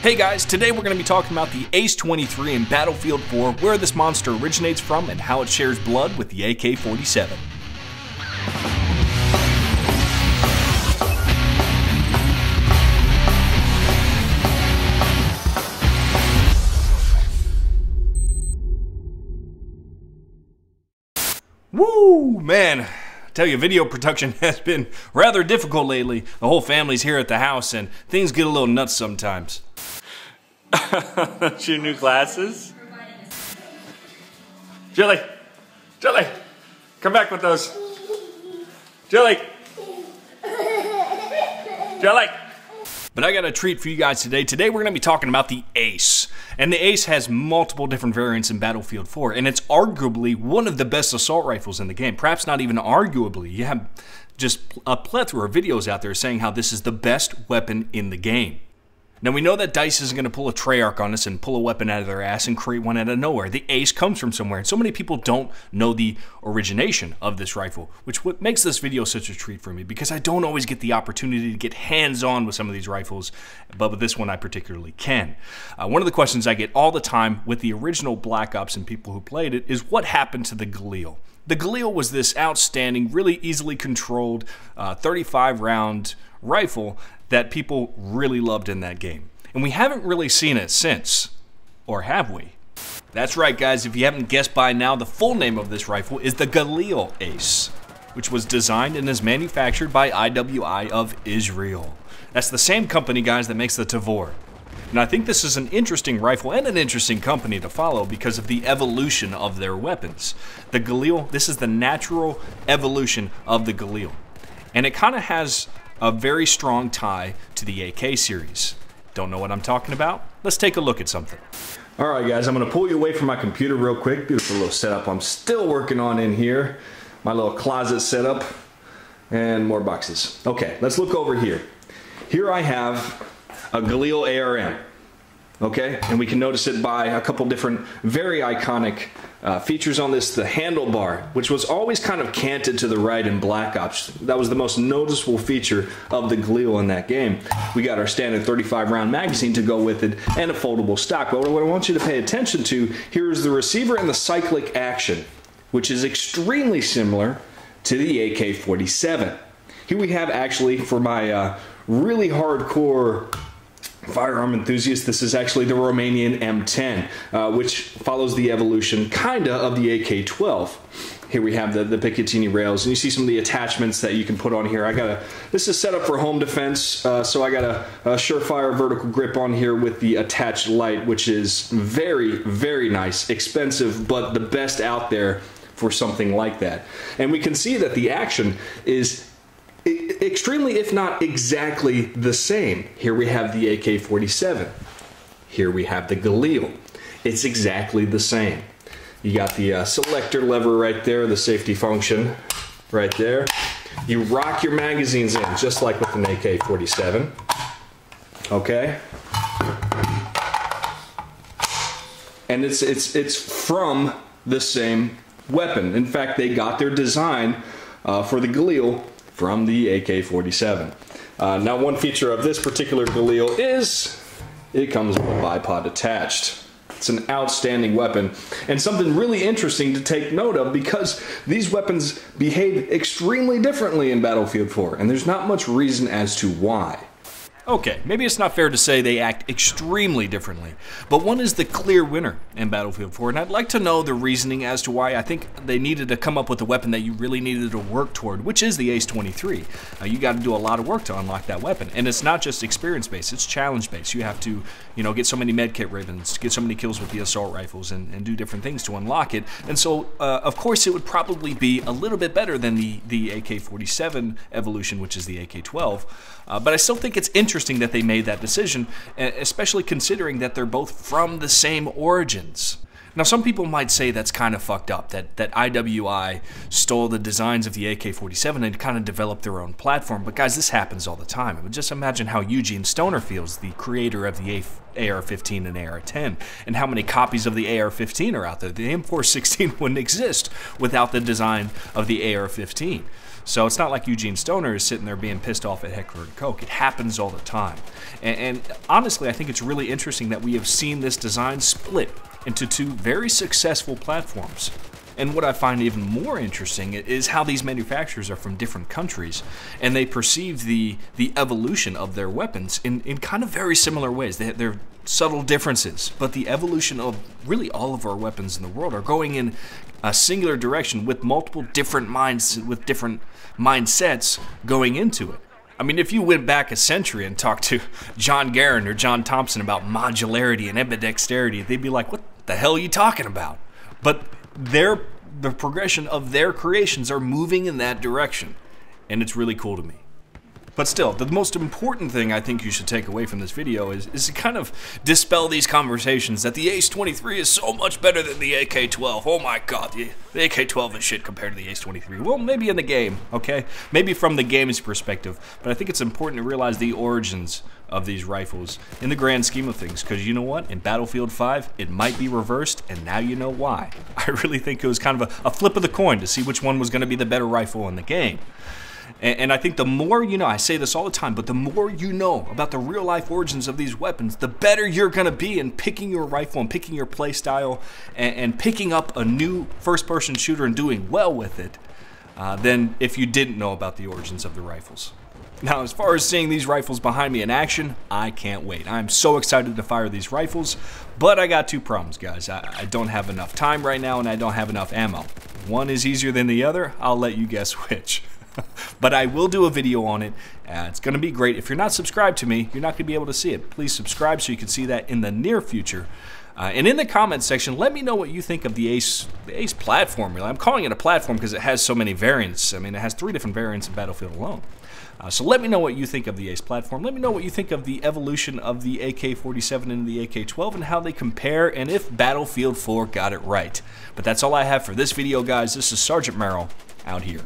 Hey guys, today we're going to be talking about the Ace 23 in Battlefield 4, where this monster originates from and how it shares blood with the AK-47. Woo, man. I tell you, video production has been rather difficult lately. The whole family's here at the house and things get a little nuts sometimes. That's your new glasses? Jilly! Jilly! Come back with those. Jilly! Jilly! But I got a treat for you guys today. Today we're going to be talking about the Ace. And the Ace has multiple different variants in Battlefield 4. And it's arguably one of the best assault rifles in the game. Perhaps not even arguably. You have just a plethora of videos out there saying how this is the best weapon in the game. Now we know that DICE isn't going to pull a Treyarch on us and pull a weapon out of their ass and create one out of nowhere. The Ace comes from somewhere, and so many people don't know the origination of this rifle, which what makes this video such a treat for me, because I don't always get the opportunity to get hands-on with some of these rifles, but with this one I particularly can. One of the questions I get all the time with the original Black Ops and people who played it is what happened to the Galil? The Galil was this outstanding, really easily controlled 35-round rifle that people really loved in that game. And we haven't really seen it since. Or have we? That's right, guys. If you haven't guessed by now, the full name of this rifle is the Galil Ace, which was designed and is manufactured by IWI of Israel. That's the same company, guys, that makes the Tavor. And I think this is an interesting rifle and an interesting company to follow because of the evolution of their weapons. The Galil, this is the natural evolution of the Galil. And it kind of has a very strong tie to the AK series. Don't know what I'm talking about? Let's take a look at something. Alright guys, I'm going to pull you away from my computer real quick. Beautiful little setup I'm still working on in here. My little closet setup. And more boxes. Okay, let's look over here. Here I have a Galil ARM. Okay, and we can notice it by a couple different very iconic features on this. The handlebar, which was always kind of canted to the right in Black Ops. That was the most noticeable feature of the Galil in that game. We got our standard 35-round magazine to go with it and a foldable stock. But what I want you to pay attention to here is the receiver and the cyclic action, which is extremely similar to the AK-47. Here we have actually, for my really hardcore firearm enthusiast, this is actually the Romanian M10, which follows the evolution, kinda, of the AK-12. Here we have the Picatinny rails, and you see some of the attachments that you can put on here. This is set up for home defense, so I got a Surefire vertical grip on here with the attached light, which is very, very nice, expensive, but the best out there for something like that. And we can see that the action is extremely, if not exactly, the same. Here we have the AK-47. Here we have the Galil. It's exactly the same. You got the selector lever right there, the safety function right there. You rock your magazines in, just like with an AK-47. Okay? And it's from the same weapon. In fact, they got their design for the Galil from the AK-47. Now, one feature of this particular Galil is it comes with a bipod attached. It's an outstanding weapon, and something really interesting to take note of, because these weapons behave extremely differently in Battlefield 4, and there's not much reason as to why. Okay, maybe it's not fair to say they act extremely differently, but one is the clear winner in Battlefield 4, and I'd like to know the reasoning as to why I think they needed to come up with a weapon that you really needed to work toward, which is the Ace 23. You got to do a lot of work to unlock that weapon, and it's not just experience-based, it's challenge-based. You have to, get so many medkit ribbons, get so many kills with the assault rifles, and do different things to unlock it, and so, of course, it would probably be a little bit better than the AK-47 evolution, which is the AK-12, but I still think it's interesting that they made that decision, especially considering that they're both from the same origins. Now, some people might say that's kind of fucked up, that IWI stole the designs of the AK-47 and kind of developed their own platform, but guys, this happens all the time. I mean, just imagine how Eugene Stoner feels, the creator of the AR-15 and AR-10, and how many copies of the AR-15 are out there. The M416 wouldn't exist without the design of the AR-15. So it's not like Eugene Stoner is sitting there being pissed off at Heckler & Koch. It happens all the time. And honestly, I think it's really interesting that we have seen this design split into two very successful platforms. And what I find even more interesting is how these manufacturers are from different countries, and they perceive the evolution of their weapons in kind of very similar ways. They're subtle differences, but the evolution of really all of our weapons in the world are going in a singular direction with multiple different minds, with different mindsets going into it. I mean, if you went back a century and talked to John Garand or John Thompson about modularity and ambidexterity, they'd be like, what the hell are you talking about? But the progression of their creations are moving in that direction, and it's really cool to me. But still, the most important thing I think you should take away from this video is to kind of dispel these conversations that the Ace-23 is so much better than the AK-12. Oh my god, the AK-12 is shit compared to the Ace-23. Well, maybe in the game, okay? Maybe from the game's perspective, but I think it's important to realize the origins of these rifles in the grand scheme of things, because you know what? In Battlefield 5, it might be reversed, and now you know why. I really think it was kind of a flip of the coin to see which one was going to be the better rifle in the game. And I think the more you know, I say this all the time, but the more you know about the real-life origins of these weapons, the better you're going to be in picking your rifle and picking your play style and picking up a new first-person shooter and doing well with it than if you didn't know about the origins of the rifles. Now, as far as seeing these rifles behind me in action, I can't wait. I'm so excited to fire these rifles, but I got two problems, guys. I don't have enough time right now, and I don't have enough ammo. One is easier than the other. I'll let you guess which. But I will do a video on it. It's going to be great. If you're not subscribed to me, you're not going to be able to see it. Please subscribe so you can see that in the near future. And in the comments section, let me know what you think of the Ace platform. Really, I'm calling it a platform because it has so many variants. I mean, it has 3 different variants in Battlefield alone. So let me know what you think of the Ace platform. Let me know what you think of the evolution of the AK-47 and the AK-12 and how they compare, and if Battlefield 4 got it right. But that's all I have for this video, guys. This is Sergeant Merrill out here.